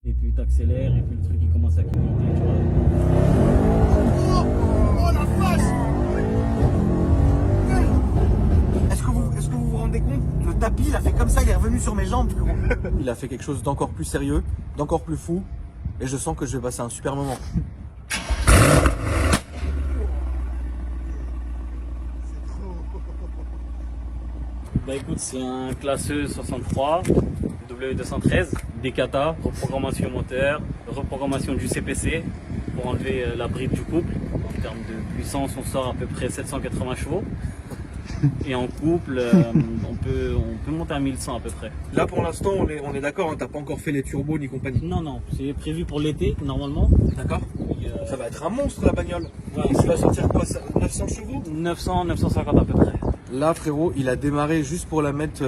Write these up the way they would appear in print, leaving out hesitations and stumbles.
Et puis t'accélères et puis le truc il commence à clignoter, tu vois. Oh la vache! Est-ce que vous vous rendez compte? Le tapis, il a fait comme ça, il est revenu sur mes jambes, frérot. Il a fait quelque chose d'encore plus sérieux, d'encore plus fou, et je sens que je vais passer un super moment. Bah écoute, c'est un classeux 63 W213 DKTA, reprogrammation moteur, reprogrammation du CPC pour enlever la bride du couple. En termes de puissance, on sort à peu près 780 chevaux. Et en couple, on peut monter à 1100 à peu près. Là, pour l'instant, on est d'accord, hein, t'as pas encore fait les turbos ni compagnie. Non, non, c'est prévu pour l'été normalement. D'accord. Et, Ça va être un monstre la bagnole. Ouais. Tu vas sortir quoi, 900 chevaux? 900, 950 à peu près. Là, frérot, il a démarré juste pour la mettre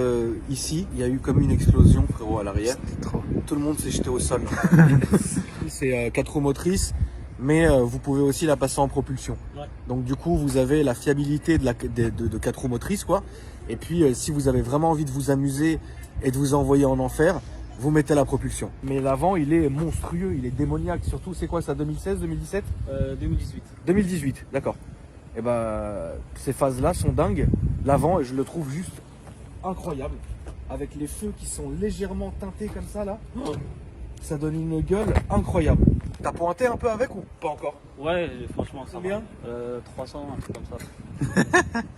ici. Il y a eu comme une explosion, frérot, à l'arrière. Tout le monde s'est jeté au sol. C'est 4 roues motrices, mais vous pouvez aussi la passer en propulsion. Ouais. Donc du coup, vous avez la fiabilité de 4 roues motrices, quoi. Et puis, si vous avez vraiment envie de vous amuser et de vous envoyer en enfer, vous mettez la propulsion. Mais l'avant, il est monstrueux, il est démoniaque. Surtout, c'est quoi ça, 2016, 2017 2018. 2018, d'accord. Et ces phases-là sont dingues. L'avant, je le trouve juste incroyable. Avec les feux qui sont légèrement teintés comme ça, là. Ça donne une gueule incroyable. T'as pointé un peu avec ou pas encore? Ouais, franchement, ça Combien va. 300, un truc comme ça.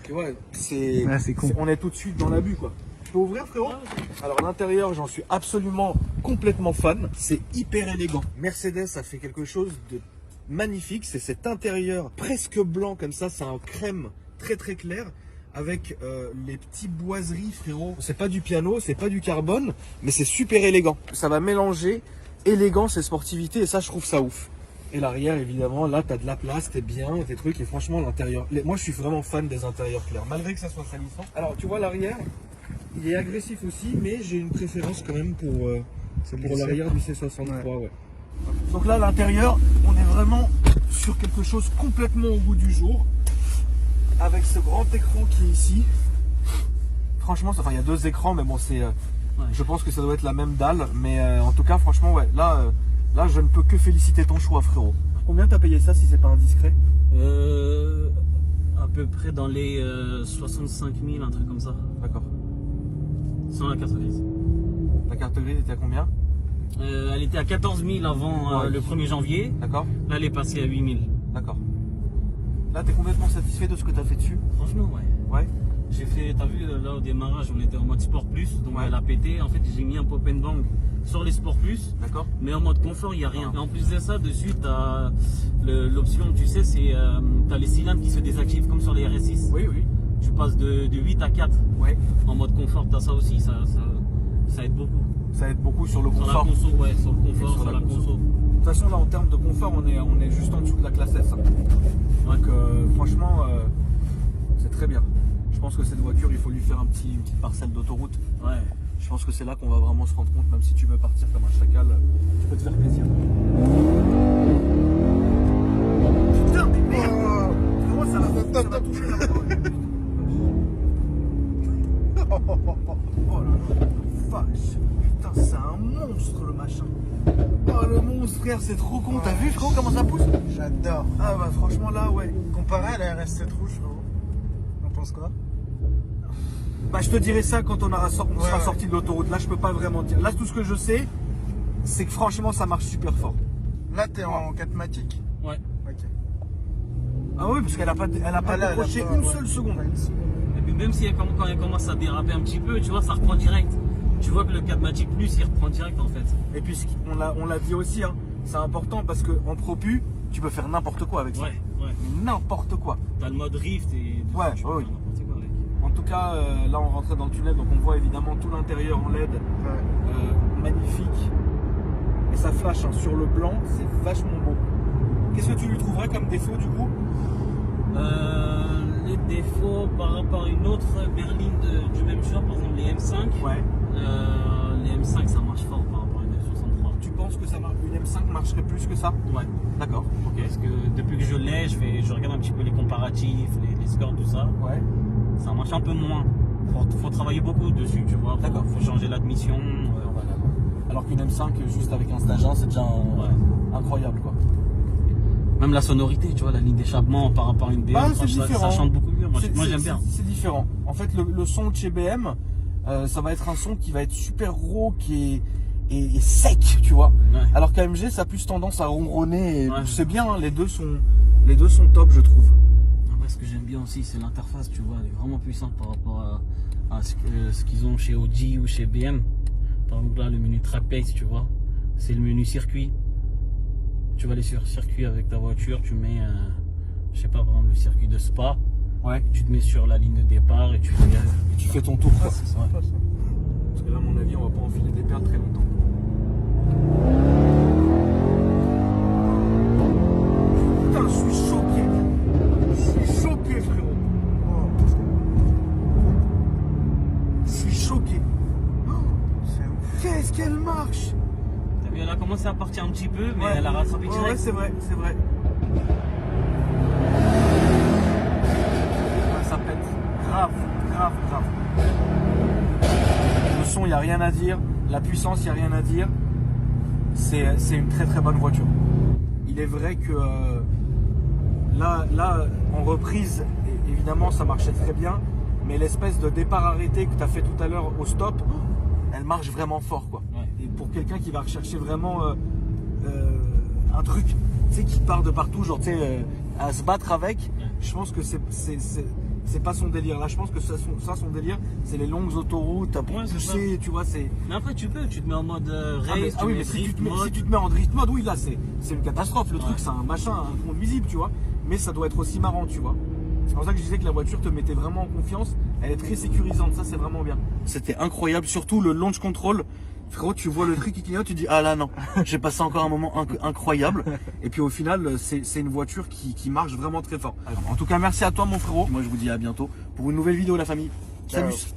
Tu vois, c'est con. on est tout de suite dans l'abus, quoi. Je peux ouvrir, frérot? Alors, l'intérieur, j'en suis absolument complètement fan. C'est hyper élégant. Mercedes a fait quelque chose de magnifique. C'est cet intérieur presque blanc comme ça. C'est un crème très très clair. Avec les petits boiseries, frérot. C'est pas du piano, c'est pas du carbone, mais c'est super élégant. Ça va mélanger élégance et sportivité, et ça, je trouve ça ouf. Et l'arrière, évidemment, là, t'as de la place, t'es bien, tes trucs, et franchement, l'intérieur. Moi, je suis vraiment fan des intérieurs clairs, malgré que ça soit salissant. Alors, tu vois, l'arrière, il est agressif aussi, mais j'ai une préférence quand même pour l'arrière du C63. Ouais. Donc là, l'intérieur, on est vraiment sur quelque chose complètement au goût du jour. Avec ce grand écran qui est ici. Franchement, enfin il y a 2 écrans, mais bon c'est. Je pense que ça doit être la même dalle. Mais en tout cas, franchement, ouais, là je ne peux que féliciter ton choix, frérot. Combien t'as payé ça si c'est pas indiscret? À peu près dans les 65 000, un truc comme ça. D'accord. Sans la carte grise. La carte grise était à combien? Elle était à 14 000 avant Ouais. le 1er janvier. D'accord. Là, elle est passée à 8 000. D'accord. Là, t'es complètement satisfait de ce que t'as fait dessus? Franchement, ouais. Ouais. J'ai fait, t'as vu, là au démarrage, on était en mode Sport Plus, donc Ouais. elle a pété. En fait, j'ai mis un pop and bang sur les Sport Plus, D'accord. mais en mode confort, il n'y a rien. Ah. Et en plus de ça, dessus, t'as l'option, tu sais, c'est t'as les cylindres qui se désactivent comme sur les RS6. Oui, oui. Tu passes de 8 à 4 Ouais. en mode confort, t'as ça aussi, ça aide beaucoup. Ça aide beaucoup sur le Sur la confort. conso, ouais, sur le Et confort, sur la conso. De toute façon, là, en termes de confort, on est juste en dessous de la classe S. Hein. Donc, franchement, c'est très bien. Je pense que cette voiture, il faut lui faire une petite parcelle d'autoroute. Ouais. Je pense que c'est là qu'on va vraiment se rendre compte, même si tu veux partir comme un chacal, tu peux te faire plaisir. Putain, mais merde! Frérot, ça va toucher la parole. Oh là là, vache. Putain, c'est un monstre le machin. Oh le monstre, frère, c'est trop con. T'as vu, frérot, comment ça pousse? J'adore. Ah bah franchement là, ouais. Comparé à la RS7 rouge, frérot. On pense quoi? Bah je te dirai ça quand on sera Ouais. sorti de l'autoroute. Là, je peux pas vraiment dire. Là, tout ce que je sais, c'est que franchement, ça marche super fort. Là, t'es en 4matic. Ouais. Ok. Ah oui, parce qu'elle a pas Ah, là, décroché elle a pas- une ouais. seule seconde. Pas une seconde. Et puis même si quand elle commence à déraper un petit peu, tu vois, ça reprend direct. Tu vois que le 4matic Plus, il reprend direct en fait. Et puis on l'a dit aussi, hein, c'est important parce qu'en propu, tu peux faire n'importe quoi avec ça. Ouais, ouais. N'importe quoi. T'as le mode Rift et Ouais, tu peux oui. faire n'importe quoi avec. En tout cas, là on rentrait dans le tunnel, donc on voit évidemment tout l'intérieur en LED, Ouais. magnifique. Et ça flash hein, sur le blanc, c'est vachement beau. Qu'est-ce que tu lui trouverais comme défaut du coup? Les défauts par rapport à une autre berline du même genre, par exemple les M5. Ouais. Les M5 ça marche fort par rapport à une F63. Tu penses que une M5 marcherait plus que ça? Ouais. D'accord, ok. Parce que depuis que je l'ai, je regarde un petit peu les comparatifs, les scores, tout ça. Ouais. Ça marche un peu moins. Faut travailler beaucoup dessus, tu vois. D'accord. Faut changer l'admission. Voilà. Alors qu'une M5 juste avec un stage 1 c'est déjà incroyable quoi. Même la sonorité, tu vois, la ligne d'échappement par rapport à une BM, Bah, c'est ça différent. chante beaucoup mieux. Moi C'est- j'aime bien. C'est différent. En fait, le son de chez BM, ça va être un son qui va être super rauque et sec, tu vois. Ouais. Alors qu'AMG, ça a plus tendance à ronronner. Ouais. C'est bien, hein, les deux sont top, je trouve. Après, ce que j'aime bien aussi, c'est l'interface, tu vois, elle est vraiment puissante par rapport à ce qu'ils ont chez Audi ou chez BM. Par exemple, là, le menu Track Pace, tu vois, c'est le menu circuit. Tu vas aller sur circuit avec ta voiture, tu mets, je sais pas, par exemple, le circuit de Spa, Ouais. tu te mets sur la ligne de départ et tu fais. Et tu fais ton tour, quoi. C'est sympa ça. Parce que là, à mon avis, on va pas enfiler des perles très longtemps. Putain, je suis choqué. Je suis choqué, frérot. Je suis choqué. C'est ouf. Qu'est-ce qu'elle marche? T'as vu, elle a commencé à partir un petit peu, mais Ouais. elle a rattrapé direct. Ouais, c'est vrai, c'est vrai. Ouais, ça pète. Grave, grave, grave. Le son, il n'y a rien à dire. La puissance, il n'y a rien à dire. C'est une très très bonne voiture. Il est vrai que là, en reprise, évidemment, ça marchait très bien. Mais l'espèce de départ arrêté que tu as fait tout à l'heure au stop, elle marche vraiment fort, quoi. Ouais. Et pour quelqu'un qui va rechercher vraiment un truc, tu sais, qui part de partout, genre, tu sais, à se battre avec, je pense que c'est pas son délire. Là, je pense que son délire, c'est les longues autoroutes, à Ouais, c'est pousser, tu vois, c'est... Mais après, tu te mets en mode Ah, mais, race, ah oui, mais si tu te mets en drift mode, oui, là, c'est une catastrophe. Le truc, c'est un machin, un fond visible, tu vois. Mais ça doit être aussi marrant, tu vois. C'est pour ça que je disais que la voiture te mettait vraiment en confiance. Elle est très sécurisante, ça, c'est vraiment bien. C'était incroyable, surtout le launch control. Frérot, tu vois le truc qui clignote, tu dis ah là non, j'ai passé encore un moment incroyable. Et puis au final, c'est une voiture qui marche vraiment très fort. En tout cas, merci à toi, mon frérot. Moi, je vous dis à bientôt pour une nouvelle vidéo, la famille. Ciao. Salut.